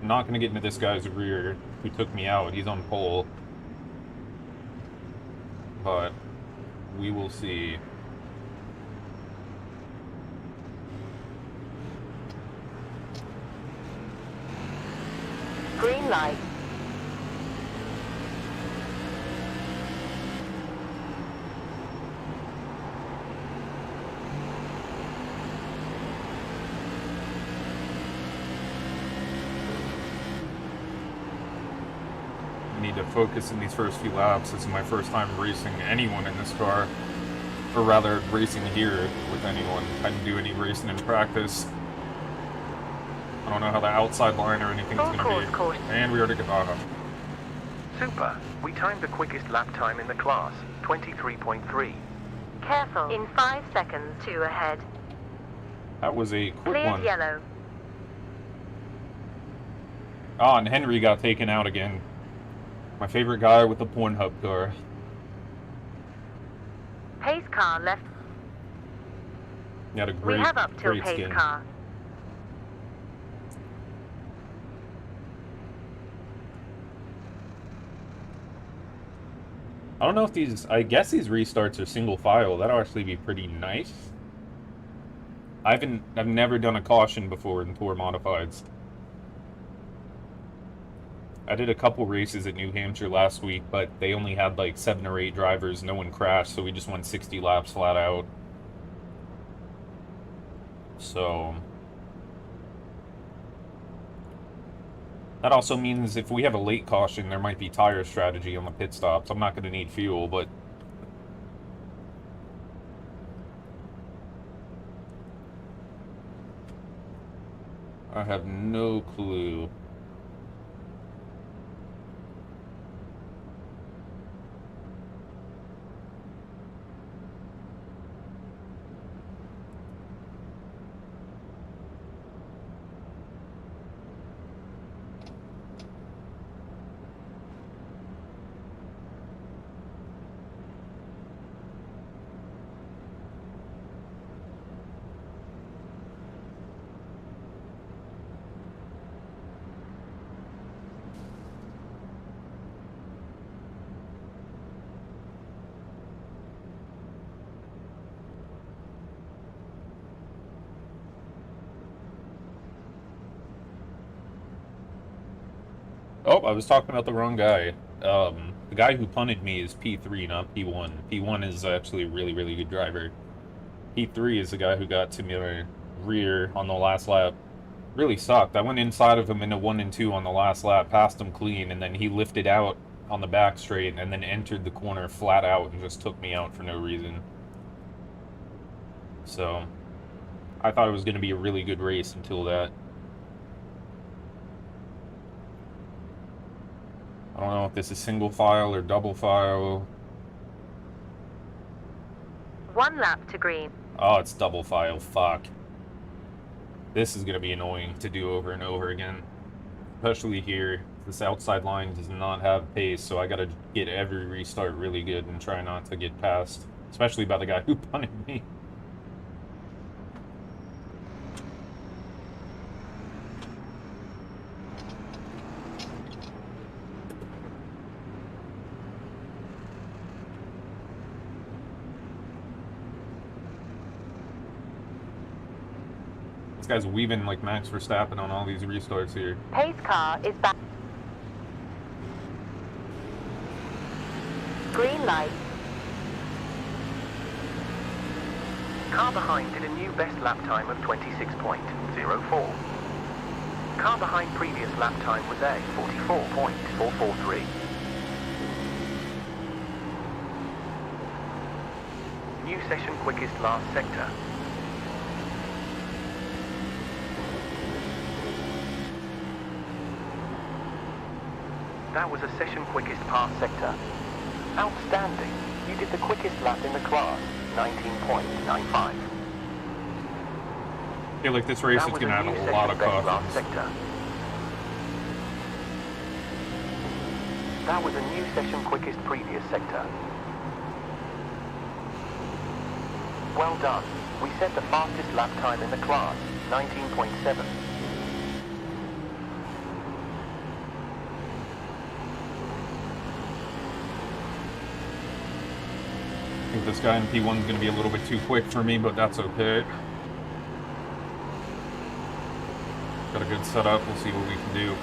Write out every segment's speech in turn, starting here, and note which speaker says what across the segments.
Speaker 1: not going to get into this guy's rear who took me out. He's on pole. But we will see.
Speaker 2: Green light.
Speaker 1: Need to focus in these first few laps. This is my first time racing anyone in this car, or rather racing here with anyone. I didn't do any racing in practice. I don't know how the outside line or anything is going to be. And we already got off.
Speaker 3: Super. We timed the quickest lap time in the class, 23.3.
Speaker 2: Careful. In 5 seconds, 2 ahead.
Speaker 1: That was a quick
Speaker 2: Cleared
Speaker 1: one.
Speaker 2: yellow.
Speaker 1: Ah, and Henry got taken out again. My favorite guy with the Pornhub car.
Speaker 2: Pace car left.
Speaker 1: He had a great,
Speaker 2: We have up till
Speaker 1: great
Speaker 2: pace
Speaker 1: skin.
Speaker 2: car.
Speaker 1: I don't know if these, I guess these restarts are single file. That'll actually be pretty nice. I've never done a caution before in Tour Modifieds. I did a couple races at New Hampshire last week, but they only had like 7 or 8 drivers. No one crashed, so we just went 60 laps flat out. So that also means if we have a late caution, there might be tire strategy on the pit stops. I'm not going to need fuel, but I have no clue. Oh, I was talking about the wrong guy. The guy who punted me is P3, not P1. P1 is actually a really, really good driver. P3 is the guy who got to my rear on the last lap. Really sucked. I went inside of him into 1 and 2 on the last lap, passed him clean, and then he lifted out on the back straight and then entered the corner flat out and just took me out for no reason. So, I thought it was going to be a really good race until that. I don't know if this is single file or double file.
Speaker 2: 1 lap to green.
Speaker 1: Oh, it's double file. Fuck. This is going to be annoying to do over and over again. Especially here. This outside line does not have pace, so I got to get every restart really good and try not to get passed. Especially by the guy who punted me. This guy's weaving like Max Verstappen on all these restarts here.
Speaker 2: Pace car is back. Green light.
Speaker 3: Car behind did a new best lap time of 26.04. Car behind previous lap time was a 44.443. New session quickest last sector. That was a session quickest pass sector. Outstanding. You did the quickest lap in the class, 19.95.
Speaker 1: I feel like this race is going to have a lot of cautions.
Speaker 3: Sector. That was a new session quickest previous sector. Well done. We set the fastest lap time in the class, 19.7.
Speaker 1: think this guy in P1 is going to be a little bit too quick for me, but that's okay. Got a good setup. We'll see what we can do.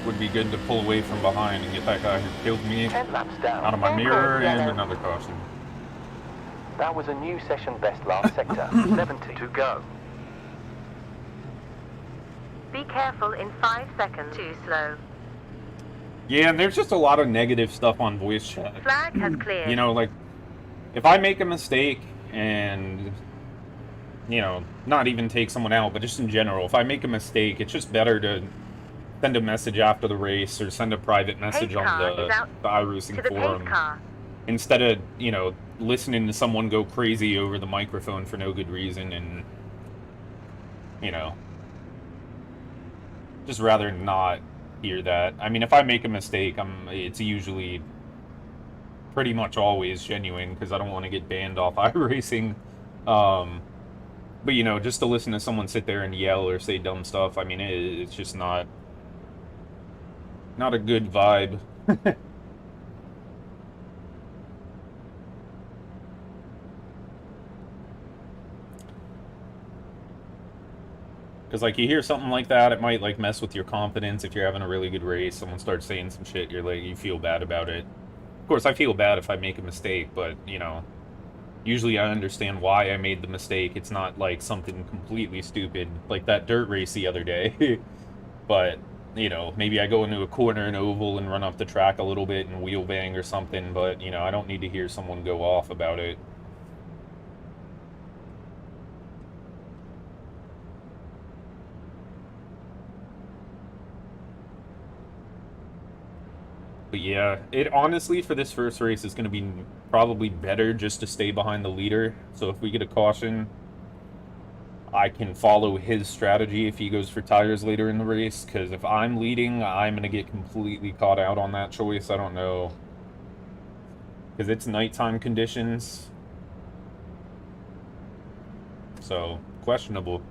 Speaker 1: Would be good to pull away from behind and get that guy who killed me
Speaker 3: 10 laps down.
Speaker 1: out of my mirror, and another caution.
Speaker 3: That was a new session best last sector. 70 to go.
Speaker 2: Be careful in 5 seconds. Too slow.
Speaker 1: Yeah, and there's just a lot of negative stuff on voice chat.
Speaker 2: Flag has cleared.
Speaker 1: You know, like, if I make a mistake and, you know, not even take someone out, but just in general, if I make a mistake, it's just better to send a message after the race or send a private message on the iRacing forum instead of, you know, listening to someone go crazy over the microphone for no good reason. And, you know, just rather not hear that. I mean, if I make a mistake, it's usually pretty much always genuine because I don't want to get banned off iRacing. But, you know, just to listen to someone sit there and yell or say dumb stuff, I mean, it's just not a good vibe. Because, like, you hear something like that, it might, like, mess with your confidence if you're having a really good race. Someone starts saying some shit, you feel bad about it. Of course, I feel bad if I make a mistake, but, you know, usually I understand why I made the mistake. It's not, like, something completely stupid, like that dirt race the other day. But, you know, maybe I go into a corner and oval and run off the track a little bit and wheel bang or something, but, you know, I don't need to hear someone go off about it. But yeah, it honestly, for this first race, is going to be probably better just to stay behind the leader. So if we get a caution, I can follow his strategy if he goes for tires later in the race. Because if I'm leading, I'm going to get completely caught out on that choice. I don't know. Because it's nighttime conditions. So, questionable.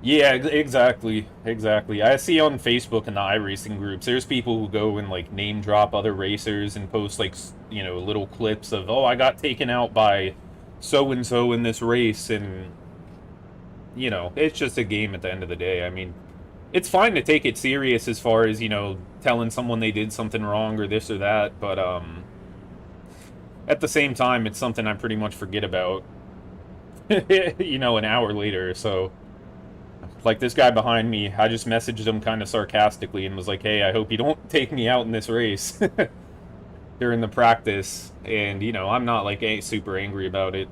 Speaker 1: Yeah, exactly. I see on Facebook and the iRacing groups, there's people who go and, like, name drop other racers and post, like, you know, little clips of, oh, I got taken out by so-and-so in this race, and, you know, it's just a game at the end of the day. I mean, it's fine to take it serious as far as, you know, telling someone they did something wrong or this or that, but, at the same time, it's something I pretty much forget about, you know, an hour later, so... Like this guy behind me, I just messaged him kind of sarcastically and was like, hey, I hope you don't take me out in this race during the practice. And, you know, I'm not, like, super angry about it.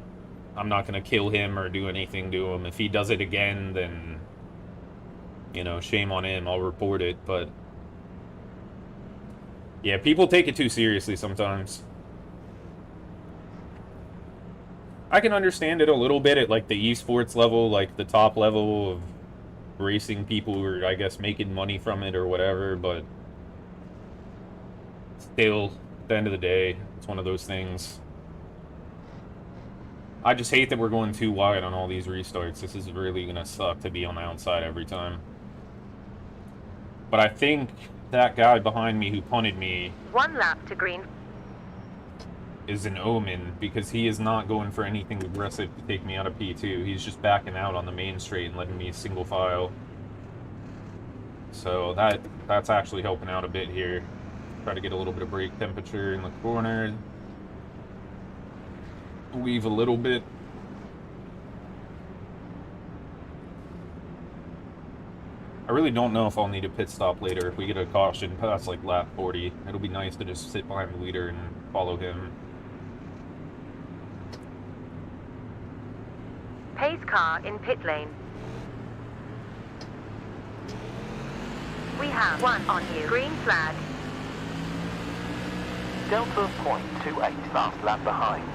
Speaker 1: I'm not going to kill him or do anything to him. If he does it again, then, you know, shame on him. I'll report it. But, yeah, people take it too seriously sometimes. I can understand it a little bit at, like, the esports level, like, the top level of racing people who are, I guess, making money from it or whatever, but still, at the end of the day, it's one of those things. I just hate that we're going too wide on all these restarts. This is really going to suck to be on the outside every time. But I think that guy behind me who punted me...
Speaker 2: 1 lap to green.
Speaker 1: ...is an omen, because he is not going for anything aggressive to take me out of P2. He's just backing out on the main straight and letting me single file. So that's actually helping out a bit here. Try to get a little bit of brake temperature in the corner. Weave a little bit. I really don't know if I'll need a pit stop later if we get a caution past, like, lap 40. It'll be nice to just sit behind the leader and follow him.
Speaker 2: Pace car in pit lane. We have 1 on you. Green flag.
Speaker 3: Delta of 0.28, last lap behind.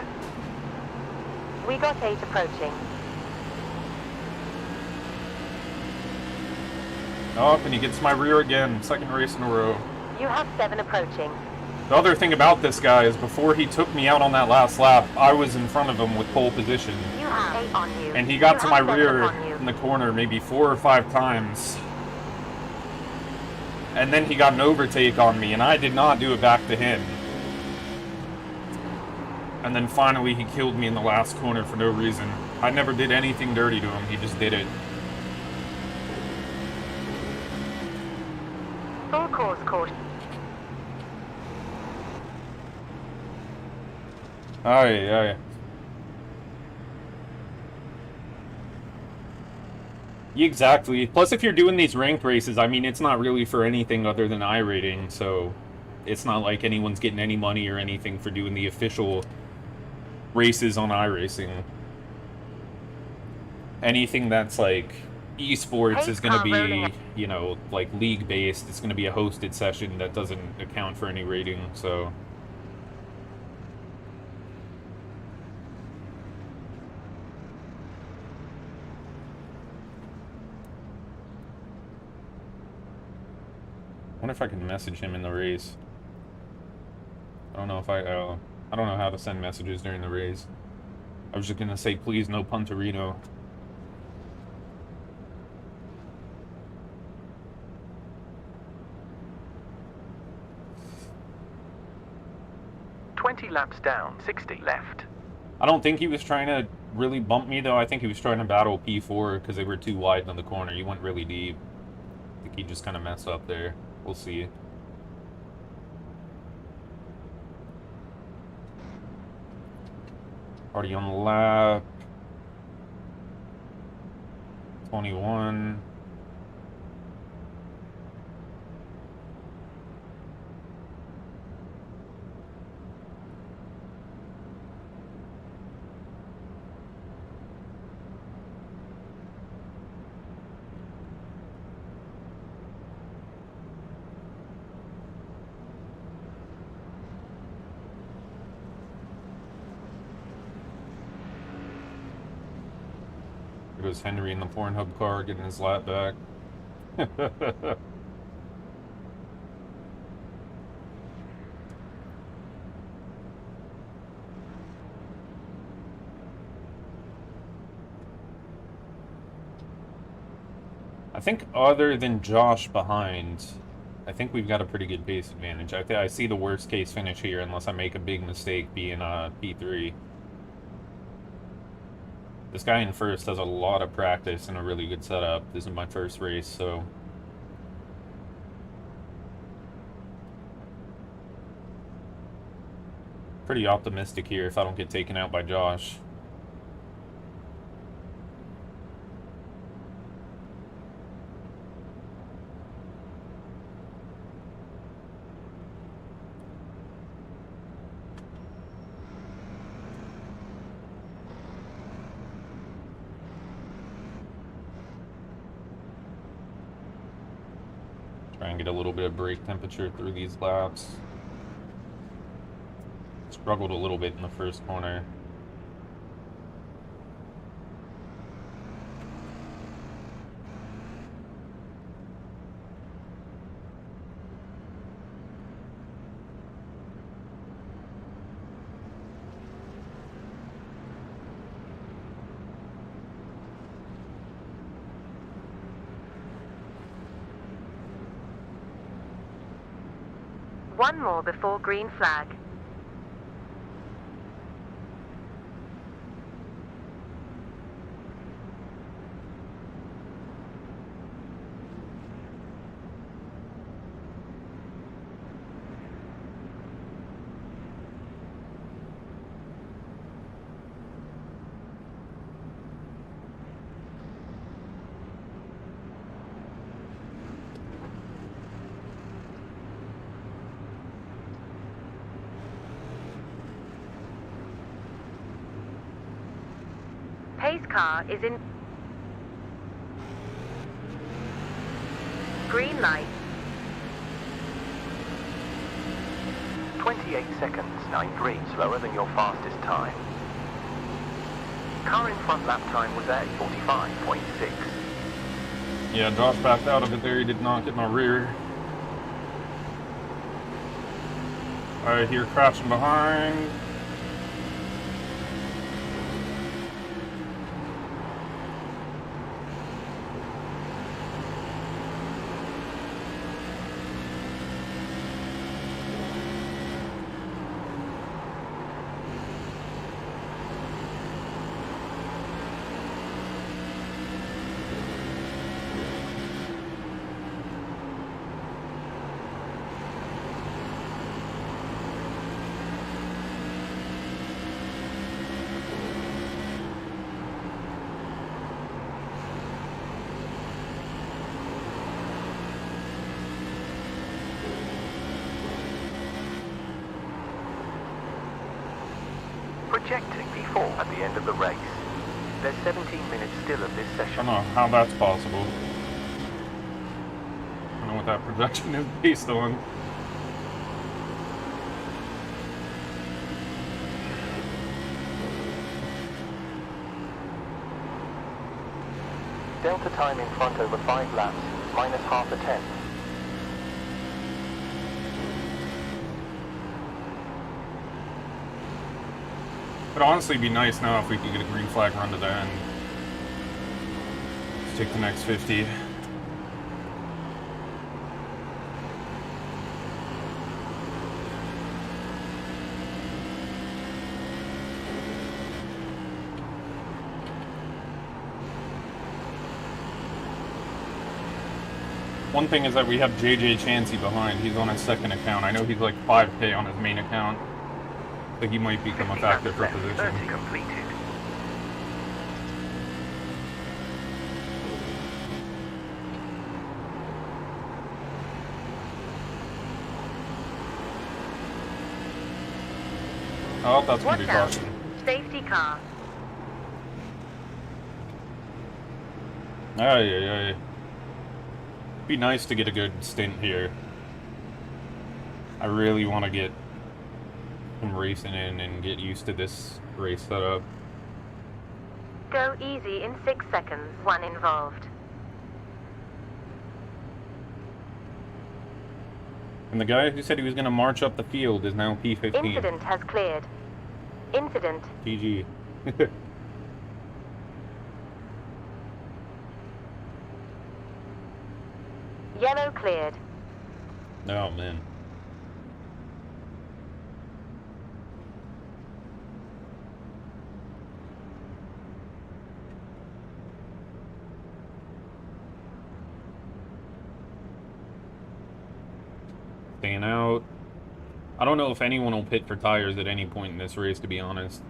Speaker 2: We got 8 approaching.
Speaker 1: Oh, and he gets my rear again. Second race in a row.
Speaker 2: You have 7 approaching.
Speaker 1: The other thing about this guy is before he took me out on that last lap, I was in front of him with pole position.
Speaker 2: You have 8 on you.
Speaker 1: And he got
Speaker 2: You
Speaker 1: to my
Speaker 2: have 7
Speaker 1: rear
Speaker 2: upon you.
Speaker 1: in the corner maybe 4 or 5 times. And then he got an overtake on me, and I did not do it back to him. And then finally he killed me in the last corner for no reason. I never did anything dirty to him, he just did it.
Speaker 2: Full course caution.
Speaker 1: Aye. Exactly. Plus, if you're doing these ranked races, I mean, it's not really for anything other than iRating, so it's not like anyone's getting any money or anything for doing the official races on iRacing. Anything that's like esports is going to be, you know, like league-based. It's going to be a hosted session that doesn't account for any rating, so... I wonder if I can message him in the race. I don't know if I don't know how to send messages during the race. I was just gonna say, please, no Punterino.
Speaker 3: Laps down, 60 left.
Speaker 1: I don't think he was trying to really bump me, though. I think he was trying to battle P4 because they were too wide on the corner. You went really deep. I think he just kind of messed up there. We'll see. Already on the lap. 21. Goes Henry in the Pornhub car getting his lap back. I think other than Josh behind, I think we've got a pretty good pace advantage. I see the worst case finish here unless I make a big mistake being P3. This guy in first has a lot of practice and a really good setup. This is my first race, so... pretty optimistic here if I don't get taken out by Josh. Try and get a little bit of brake temperature through these laps. Struggled a little bit in the first corner.
Speaker 2: One more before green flag. Pace car is in green light.
Speaker 3: 28 seconds, 9.3, slower than your fastest time. Car in front lap time was a 45.6.
Speaker 1: Yeah, Josh backed out of it there. He did not get my rear. Alright, here crashing behind.
Speaker 3: Projecting P4 at the end of the race. There's 17 minutes still of this
Speaker 1: I
Speaker 3: session.
Speaker 1: don't know how that's possible. I don't know what that projection is based on.
Speaker 3: Delta time in front over 5 laps, minus half a tenth.
Speaker 1: It'd honestly be nice now if we could get a green flag run to the end. Let's take the next 50. One thing is that we have JJ Chansey behind. He's on his second account. I know he's like 5K on his main account. So he might become a
Speaker 3: 50
Speaker 1: factor
Speaker 3: laps
Speaker 1: for
Speaker 3: left,
Speaker 1: position.
Speaker 3: 30 completed.
Speaker 1: Oh, that's gonna be
Speaker 2: Watch out.
Speaker 1: caution.
Speaker 2: Safety car.
Speaker 1: Ay. Be nice to get a good stint here. I really want to get some racing in and get used to this race setup.
Speaker 2: Go easy in 6 seconds. 1 involved.
Speaker 1: And the guy who said he was going to march up the field is now P15.
Speaker 2: Incident has cleared. Incident.
Speaker 1: GG.
Speaker 2: Yellow cleared.
Speaker 1: Oh, man. Staying out. I don't know if anyone will pit for tires at any point in this race, to be honest.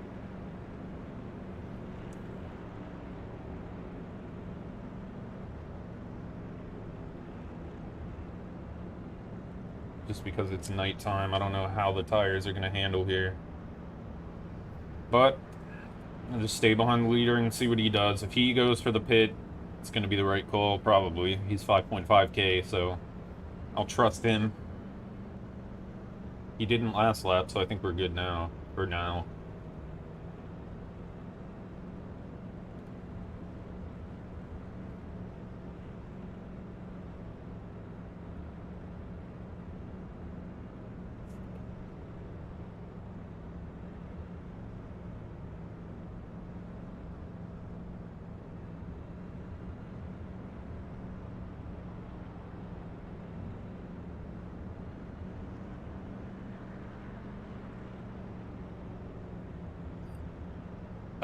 Speaker 1: Just because it's nighttime, I don't know how the tires are going to handle here. But I'll just stay behind the leader and see what he does. If he goes for the pit, it's going to be the right call, probably. He's 5.5K, so I'll trust him. He didn't last lap, so I think we're good now. For now.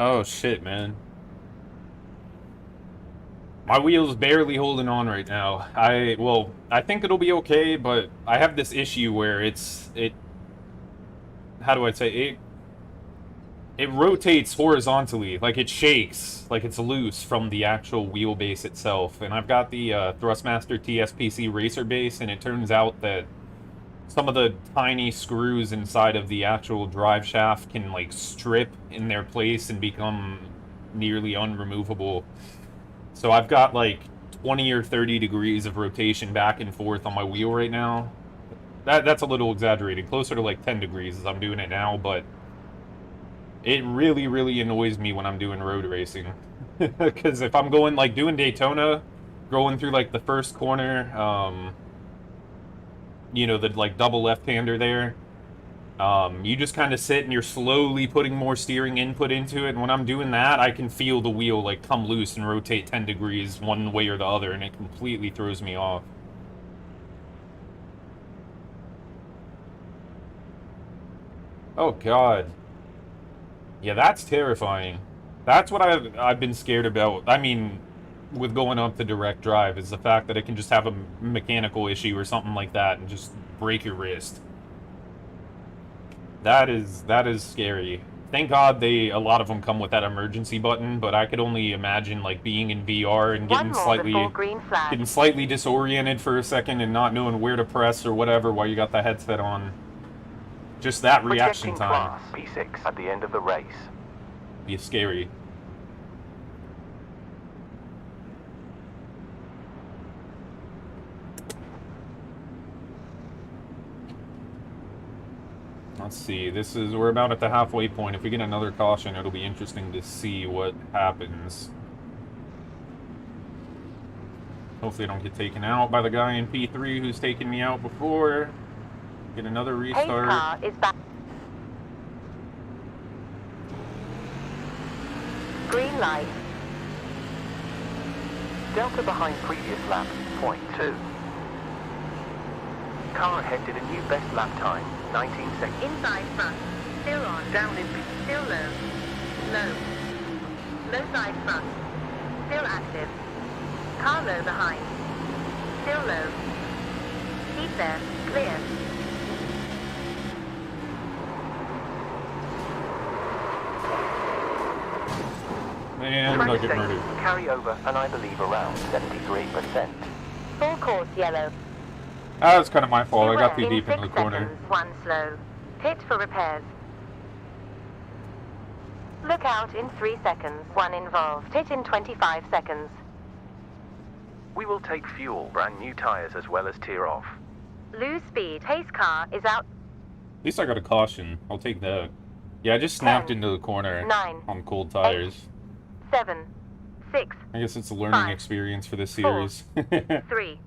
Speaker 1: Oh shit, man. My wheel's barely holding on right now. I think it'll be okay, but I have this issue where how do I say it rotates horizontally, like it shakes, like it's loose from the actual wheelbase itself. And I've got the Thrustmaster TSPC racer base, and it turns out that some of the tiny screws inside of the actual drive shaft can like strip in their place and become nearly unremovable. So I've got like 20 or 30 degrees of rotation back and forth on my wheel right now. That's a little exaggerated, closer to like 10 degrees as I'm doing it now, but it really, really annoys me when I'm doing road racing. Because if I'm going like doing Daytona, going through like the first corner, you know, the like double left-hander there, You just kind of sit and you're slowly putting more steering input into it, and when I'm doing that, I can feel the wheel like come loose and rotate 10 degrees one way or the other, and it completely throws me off. Oh god. Yeah, that's terrifying. That's what I've been scared about. I mean, with going up to direct drive, is the fact that it can just have a mechanical issue or something like that and just break your wrist. That is scary. Thank God a lot of them come with that emergency button, but I could only imagine like being in VR and getting slightly disoriented for a second and not knowing where to press or whatever while you got the headset on. Just that reaction time.
Speaker 3: P6 at the end of the race.
Speaker 1: Be scary. Let's see, we're about at the halfway point. If we get another caution, it'll be interesting to see what happens. Hopefully I don't get taken out by the guy in P3 who's taken me out before. Get another restart.
Speaker 2: Pace car is back. Green light.
Speaker 3: Delta behind previous lap, 0.2. Car ahead did a new best lap time, 19 seconds.
Speaker 2: Inside front. Still on.
Speaker 3: Down in
Speaker 2: Still low. Low. Low side front. Still active. Car low behind. Still low. Keep there. Clear.
Speaker 1: And I'll get murdered.
Speaker 3: Carry over, and I believe around 73%.
Speaker 2: Full course yellow.
Speaker 1: That was kind of my fault. I got too
Speaker 2: In
Speaker 1: deep into the
Speaker 2: 6
Speaker 1: corner.
Speaker 2: seconds, 1 slow. Pit for repairs. Look out in 3 seconds, 1 involved. Pit in 25 seconds.
Speaker 3: We will take fuel, brand new tires as well as tear off.
Speaker 2: Lose speed. Pace car is out.
Speaker 1: At least I got a caution. I'll take that. Yeah, I just snapped into the corner
Speaker 2: 9,
Speaker 1: on cold tires.
Speaker 2: 7, 6,
Speaker 1: I guess it's a learning
Speaker 2: 5,
Speaker 1: experience for this series.
Speaker 2: 3,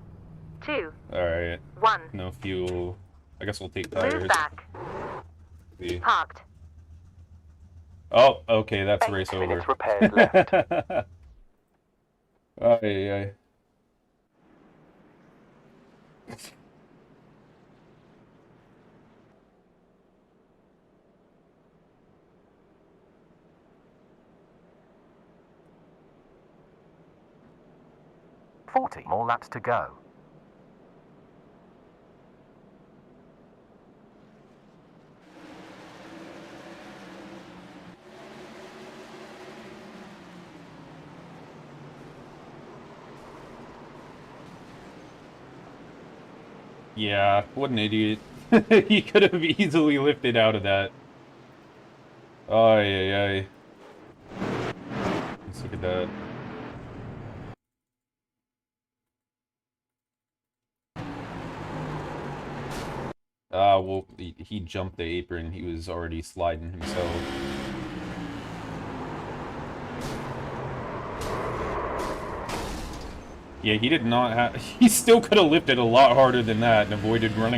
Speaker 2: 2,
Speaker 1: Alright.
Speaker 2: 1.
Speaker 1: No fuel. I guess we'll take tires.
Speaker 2: Move back.
Speaker 1: See.
Speaker 2: Parked.
Speaker 1: Oh, okay, that's
Speaker 3: 8
Speaker 1: race over.
Speaker 3: minutes repairs left.
Speaker 1: Ay.
Speaker 3: 40 more laps to go.
Speaker 1: Yeah, what an idiot. He could have easily lifted out of that. Ay. Let's look at that. Well, he jumped the apron. He was already sliding himself. Yeah, he did not have... He still could have lifted a lot harder than that and avoided running